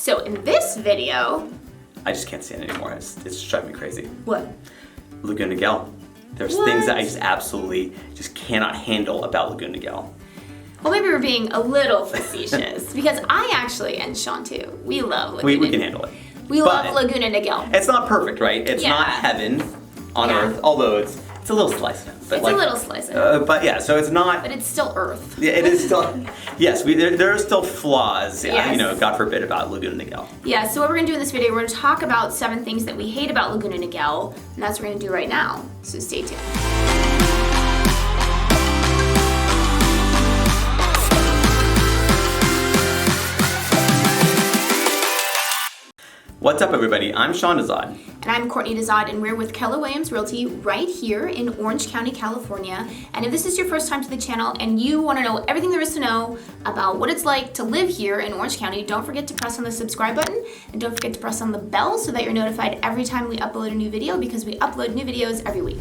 So in this video... I just can't stand it anymore. It's driving me crazy. What? Laguna Niguel. There's things that I just absolutely just cannot handle about Laguna Niguel. Well, maybe we're being a little facetious because I actually, and Sean too, we love Laguna. We can handle it. We love Laguna Niguel. It's not perfect, right? It's not heaven on earth, although it's a little slice. But it's a little slice. But yeah, so it's not. But it's still Earth. Yeah, it is still. Yes, there are still flaws. Yes. You know, God forbid, about Laguna Niguel. Yeah. So what we're gonna do in this video, we're gonna talk about 7 things that we hate about Laguna Niguel, and that's what we're gonna do right now. So stay tuned. What's up, everybody? I'm Sean Dezahd. And I'm Courtney Dezahd, and we're with Keller Realty right here in Orange County, California. And if this is your first time to the channel and you want to know everything there is to know about what it's like to live here in Orange County, don't forget to press on the subscribe button and don't forget to press on the bell so that you're notified every time we upload a new video, because we upload new videos every week.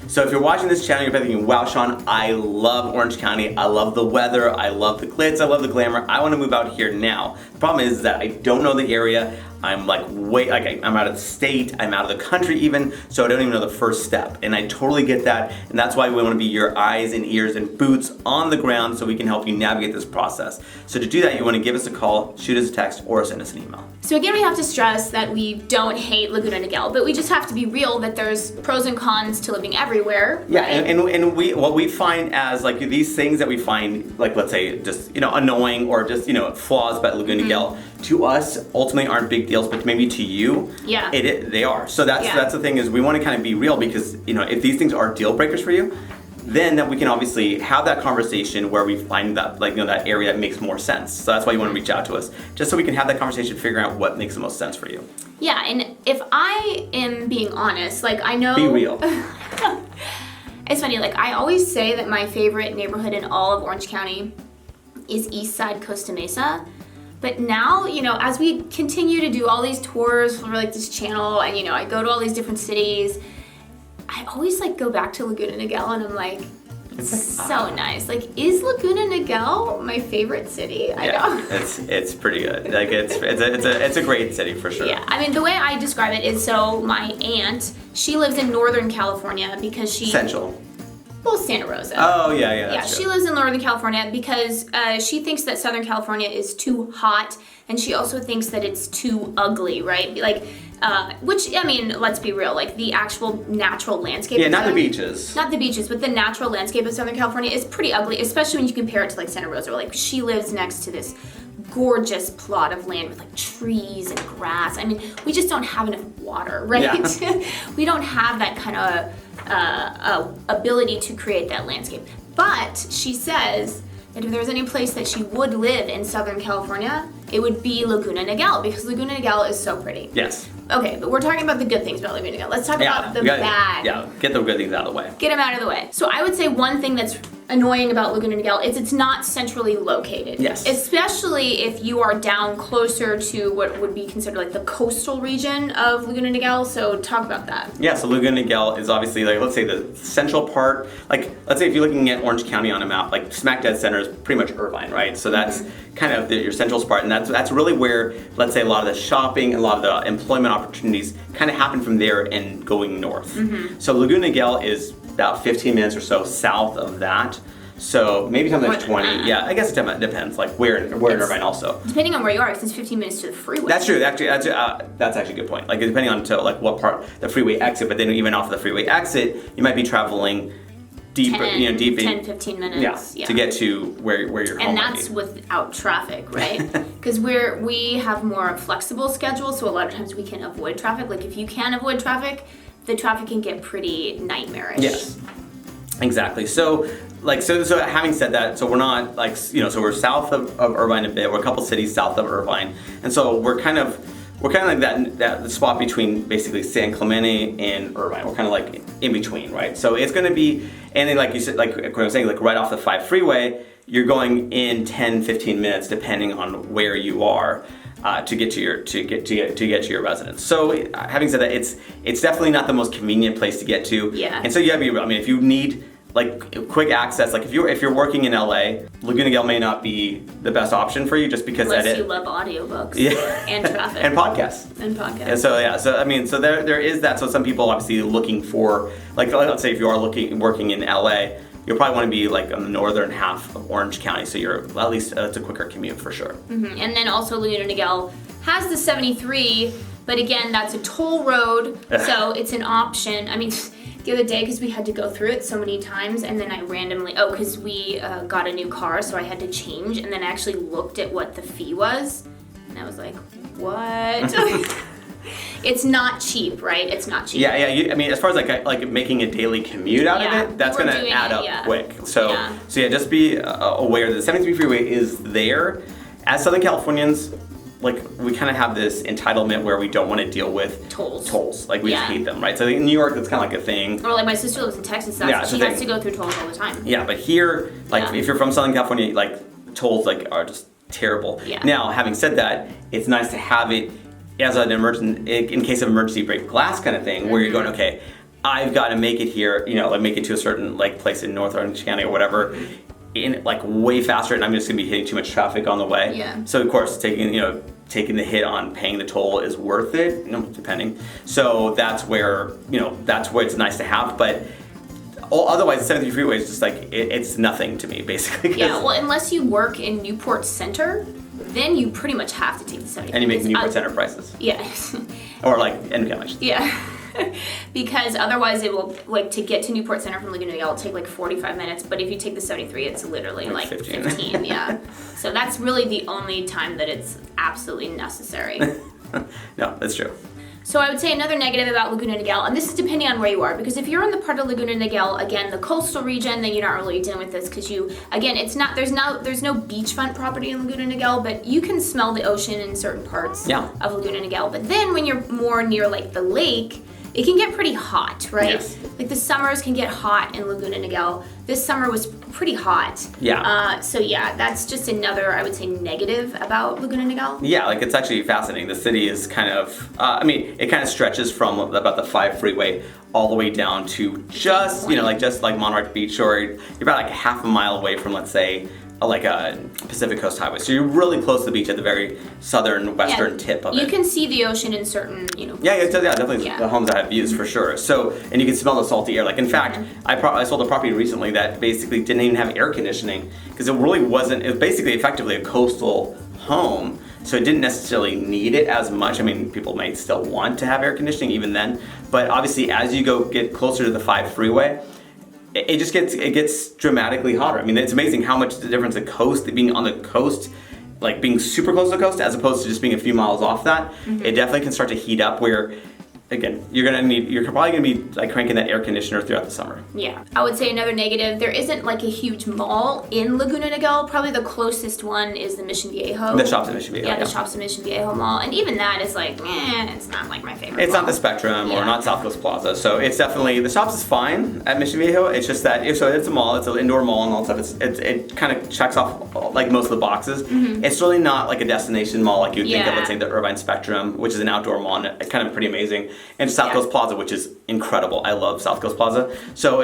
So if you're watching this channel, you're probably thinking, wow, Sean, I love Orange County. I love the weather. I love the glitz. I love the glamour. I want to move out here now. The problem is that I don't know the area. I'm I'm out of the state. I'm out of the country even, so I don't even know the first step. And I totally get that. And that's why we want to be your eyes and ears and boots on the ground so we can help you navigate this process. So to do that, you want to give us a call, shoot us a text, or send us an email. So again, we have to stress that we don't hate Laguna Niguel, but we just have to be real that there's pros and cons to living everywhere. Yeah, right? and what we find as like these things that we find, like let's say just annoying or just flaws about Laguna Niguel, to us ultimately aren't big deals, but maybe to you, they are. So that's the thing, is we want to kind of be real, because if these things are deal breakers for you, then that we can obviously have that conversation where we find that that area that makes more sense. So that's why you want to reach out to us, just so we can have that conversation, figure out what makes the most sense for you. Yeah, and if I am being honest, I know... Be real. It's funny, I always say that my favorite neighborhood in all of Orange County is East Side Costa Mesa. But now, as we continue to do all these tours for this channel, and I go to all these different cities, I always go back to Laguna Niguel, and I'm like, it's so nice. Is Laguna Niguel my favorite city? I know. It's pretty good. It's a great city for sure. Yeah, I mean, the way I describe it is, so my aunt, she lives in Northern California because she... Central. Well, Santa Rosa. Oh, yeah. Yeah, she lives in Northern California because she thinks that Southern California is too hot, and she also thinks that it's too ugly, right? Which, I mean, let's be real, the actual natural landscape. Yeah, not the beaches. Not the beaches, but the natural landscape of Southern California is pretty ugly, especially when you compare it to Santa Rosa, where she lives next to this gorgeous plot of land with trees and grass. I mean, we just don't have enough water, right? Yeah. We don't have that kind of ability to create that landscape. But she says that if there was any place that she would live in Southern California, it would be Laguna Niguel, because Laguna Niguel is so pretty. Yes. Okay, but we're talking about the good things about Laguna Niguel. Let's talk about the bad. Yeah, get the good things out of the way. Get them out of the way. So I would say one thing that's annoying about Laguna Niguel is it's not centrally located. Yes. Especially if you are down closer to what would be considered the coastal region of Laguna Niguel. So talk about that. Yeah, so Laguna Niguel is obviously let's say the central part. Let's say if you're looking at Orange County on a map, smack dead center is pretty much Irvine, right? So that's kind of your central part, and that's really where, let's say, a lot of the shopping and a lot of the employment opportunities kind of happen from there and going north. So Laguna Niguel is about 15 minutes or so south of that. So maybe something like 20. Yeah, I guess it depends, where in Irvine also. Depending on where you are, because it's 15 minutes to the freeway. That's true. Actually, that's actually a good point. Depending on what part the freeway exit, but then even off the freeway exit, you might be traveling deeper, 10, 15 minutes. Yeah, to get to where your home and that's without traffic, right? Because we have more flexible schedules, so a lot of times we can avoid traffic. If you can avoid traffic, the traffic can get pretty nightmarish. Yes, exactly. So having said that, so we're not so we're south of Irvine a bit. We're a couple cities south of Irvine, and so we're kind of that spot between basically San Clemente and Irvine. We're kind of in between, right? So it's going to be, and then you said, what I was saying, right off the 5 freeway, you're going in 10, 15 minutes depending on where you are. To get to your residence. So having said that, it's definitely not the most convenient place to get to. Yeah. And so you gotta be real. I mean, if you need like quick access. Like if you're working in LA, Laguna Niguel may not be the best option for you just because unless you love audiobooks and traffic and podcasts. And so I mean, so there is that. So some people obviously looking for, like, let's say if you are working in LA, you'll probably want to be like on the northern half of Orange County, so you're at least it's a quicker commute for sure. Mm-hmm. And then also Laguna Niguel has the 73, but again, that's a toll road, so it's an option. I mean, the other day, because we had to go through it so many times, and then I randomly, because we got a new car, so I had to change, and then I actually looked at what the fee was, and I was like, what? It's not cheap, right? It's not cheap. Yeah. I mean, as far as like making a daily commute out of it, that's going to add up quick. So just be aware that the 73 freeway is there. As Southern Californians, like, we kind of have this entitlement where we don't want to deal with tolls. Like, we just hate them, right? So in New York, that's kind of like a thing. Or like my sister lives in Texas, she has to go through tolls all the time. Yeah, but here, like, if you're from Southern California, like, tolls like are just terrible. Yeah. Now, having said that, it's nice to have it as an in case of emergency break glass kind of thing, where you're going, okay, I've got to make it here, like make it to a certain like place in North Orange County or whatever, in like way faster, and I'm just gonna be hitting too much traffic on the way. Yeah. So of course, taking the hit on paying the toll is worth it, depending. So that's where it's nice to have, but otherwise the 73 freeway is just like it's nothing to me basically. Yeah. Well, unless you work in Newport Center, then you pretty much have to take the 73. And you make Newport Center prices. Yeah. Or like NPM. Yeah. Because otherwise it will, like, to get to Newport Center from Laguna Niguel, it'll take like 45 minutes, but if you take the 73, it's literally like 15. Yeah. So that's really the only time that it's absolutely necessary. No, that's true. So I would say another negative about Laguna Niguel, and this is depending on where you are, because if you're in the part of Laguna Niguel, again, the coastal region, then you're not really dealing with this, because there's no beachfront property in Laguna Niguel, but you can smell the ocean in certain parts of Laguna Niguel. But then when you're more near like the lake, it can get pretty hot, right? Yes. Like the summers can get hot in Laguna Niguel. This summer was pretty hot. Yeah. So that's just another, I would say, negative about Laguna Niguel. Yeah, like it's actually fascinating. The city is kind of, it kind of stretches from about the 5 freeway all the way down to just like Monarch Beach, or you're about like half a mile away from, let's say, like a Pacific Coast Highway. So you're really close to the beach at the very southern western tip of it. You can see the ocean in certain, Yeah, definitely the homes that have views for sure. So, and you can smell the salty air. Like, in fact, I sold a property recently that basically didn't even have air conditioning, because it really wasn't, it was basically effectively a coastal home. So it didn't necessarily need it as much. I mean, people might still want to have air conditioning even then, but obviously as you get closer to the 5 freeway, it gets dramatically hotter. I mean, it's amazing how much the difference being on the coast, like being super close to the coast, as opposed to just being a few miles off that. It definitely can start to heat up where, again, you're probably gonna be like cranking that air conditioner throughout the summer. Yeah. I would say another negative, there isn't like a huge mall in Laguna Niguel. Probably the closest one is the Mission Viejo. The Shops at Mission Viejo. Yeah, the Shops at Mission Viejo Mall. And even that is like, it's not like my favorite It's mall. not the Spectrum or not South Coast Plaza. So it's definitely, the Shops is fine at Mission Viejo. It's just that, so it's a mall, it's an indoor mall and all that stuff. It kind of checks off like most of the boxes. It's really not like a destination mall like you'd think of, let's say, the Irvine Spectrum, which is an outdoor mall, and it's kind of pretty amazing. And South Coast Plaza, which is incredible. I love South Coast Plaza. So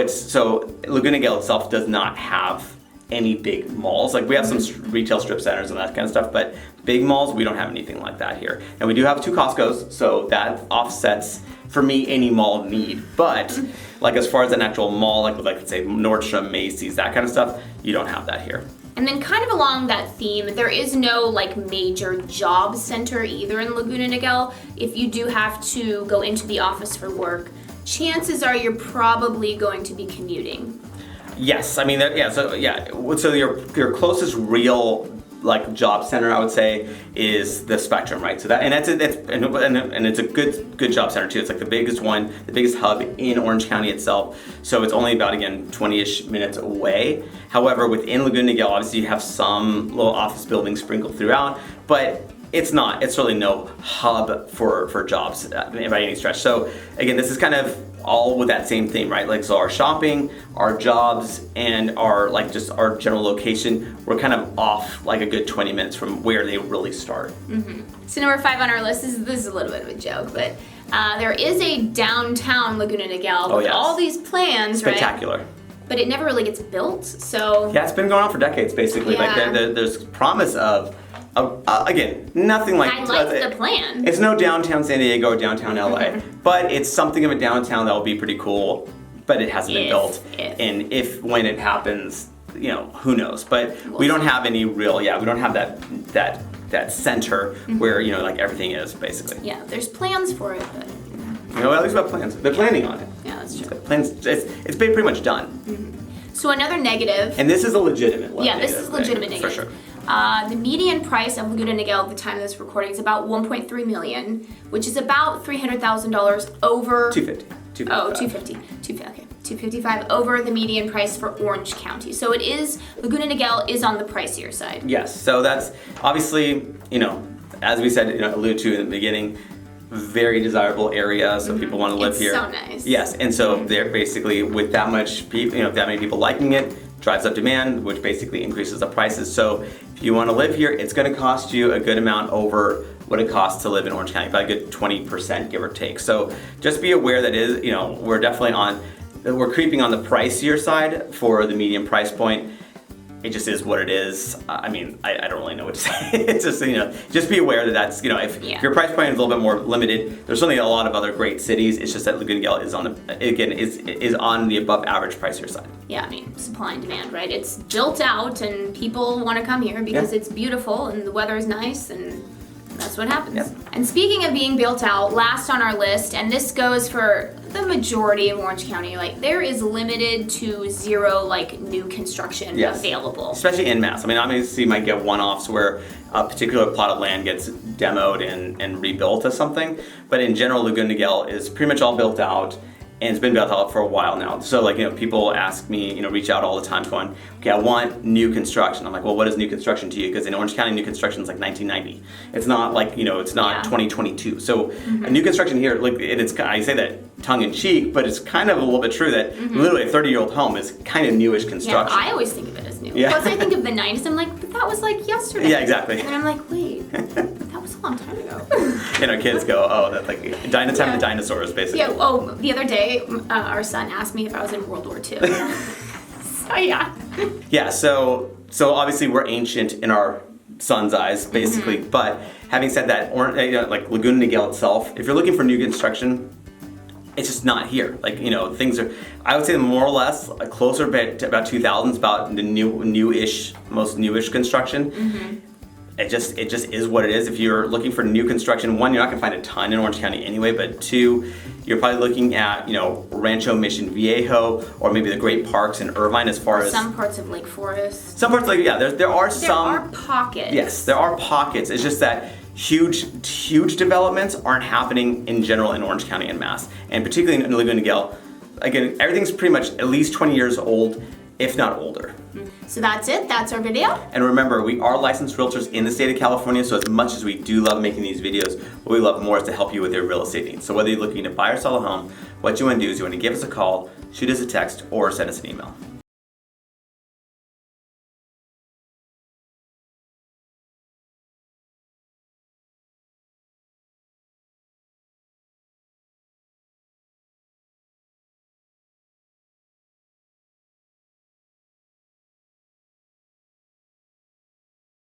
Laguna Niguel itself does not have any big malls. Like, we have some retail strip centers and that kind of stuff, but big malls, we don't have anything like that here. And we do have 2 Costco's, so that offsets, for me, any mall need. But like, as far as an actual mall, like let's say Nordstrom, Macy's, that kind of stuff, you don't have that here. And then kind of along that theme, there is no like major job center either in Laguna Niguel. If you do have to go into the office for work, chances are you're probably going to be commuting. Yes, I mean, so your closest real like job center, I would say, is the Spectrum, right? So it's a good job center too. It's like the biggest one, the biggest hub in Orange County itself. So it's only about, again, 20-ish minutes away. However, within Laguna Niguel, obviously you have some little office buildings sprinkled throughout, but it's really no hub for jobs by any stretch. So again, this is kind of all with that same theme, right? Like, so our shopping, our jobs, and our our general location, we're kind of off like a good 20 minutes from where they really start. So number 5 on our list, this is a little bit of a joke, but there is a downtown Laguna Niguel with all these plans, Spectacular. right? but it never really gets built. So Yeah, it's been going on for decades, basically. Like Yeah. there's promise of again, nothing like. I like the plan. It's no downtown San Diego or downtown LA, but it's something of a downtown that will be pretty cool. But it hasn't been built, and when it happens, who knows? But we don't have any real. Yeah, we don't have that center where like everything is basically. Yeah, there's plans for it, but At least about plans. They're planning on it. yeah, that's true. The plans. It's been pretty much done. So another negative. And this is a legitimate one. Yeah, this is a legitimate negative. For sure. The median price of Laguna Niguel at the time of this recording is about $1.3 million, which is about $300,000 over. 250. Oh, 250. 250. Okay, 255 over the median price for Orange County. So it is Laguna Niguel is on the pricier side. Yes. So that's obviously as we said, alluded to in the beginning, very desirable area. So people want to live here. It's so nice. Yes, and so they're basically with that much people, that many people liking it, drives up demand, which basically increases the prices. So if you want to live here, it's going to cost you a good amount over what it costs to live in Orange County, about a good 20%, give or take. So just be aware that we're definitely we're creeping on the pricier side for the medium price point. It just is what it is. I mean, I don't really know what to say. It's just, just be aware that that's, if your price point is a little bit more limited, there's certainly a lot of other great cities. It's just that Laguna Niguel is on the above average pricier side. Yeah, I mean, supply and demand, right? It's built out and people want to come here because it's beautiful and the weather is nice and that's what happens. Yep. And speaking of being built out, last on our list, and this goes for the majority of Orange County, like there is limited to zero new construction available. Especially in mass. I mean, obviously you might get one-offs where a particular plot of land gets demoed and rebuilt as something, but in general, Laguna Niguel is pretty much all built out. And it's been built out for a while now. So people ask me, reach out all the time going, okay, I want new construction. I'm like, well, what is new construction to you? Because in Orange County, new construction is like 1990. It's not it's not 2022. So a new construction here, I say that tongue in cheek, but it's kind of a little bit true that literally a 30-year-old home is kind of newish construction. Yeah, I always think of it as new. Yeah. Plus I think of the 90s, I'm like, but that was yesterday. Yeah, exactly. And I'm like, wait, that was a long time ago. And our kids go, oh, that's like time of the dinosaurs, basically. Yeah, the other day, our son asked me if I was in World War II. So yeah. Yeah, so obviously we're ancient in our son's eyes, basically. But having said that, Laguna Niguel itself, if you're looking for new construction, it's just not here. Things are, I would say more or less closer to about 2000s, about the most newish construction. It just is what it is. If you're looking for new construction, one, you're not gonna find a ton in Orange County anyway, but two, you're probably looking at, Rancho Mission Viejo or maybe the great parks in Irvine as far as some parts of Lake Forest. Some parts there are some. There are pockets. Yes, there are pockets. It's just that huge developments aren't happening in general in Orange County en masse, and particularly in Laguna Niguel. Again, everything's pretty much at least 20 years old, if not older. So that's it. That's our video. And remember, we are licensed realtors in the state of California, so as much as we do love making these videos, what we love more is to help you with your real estate needs. So whether you're looking to buy or sell a home, what you want to do is you want to give us a call, shoot us a text, or send us an email.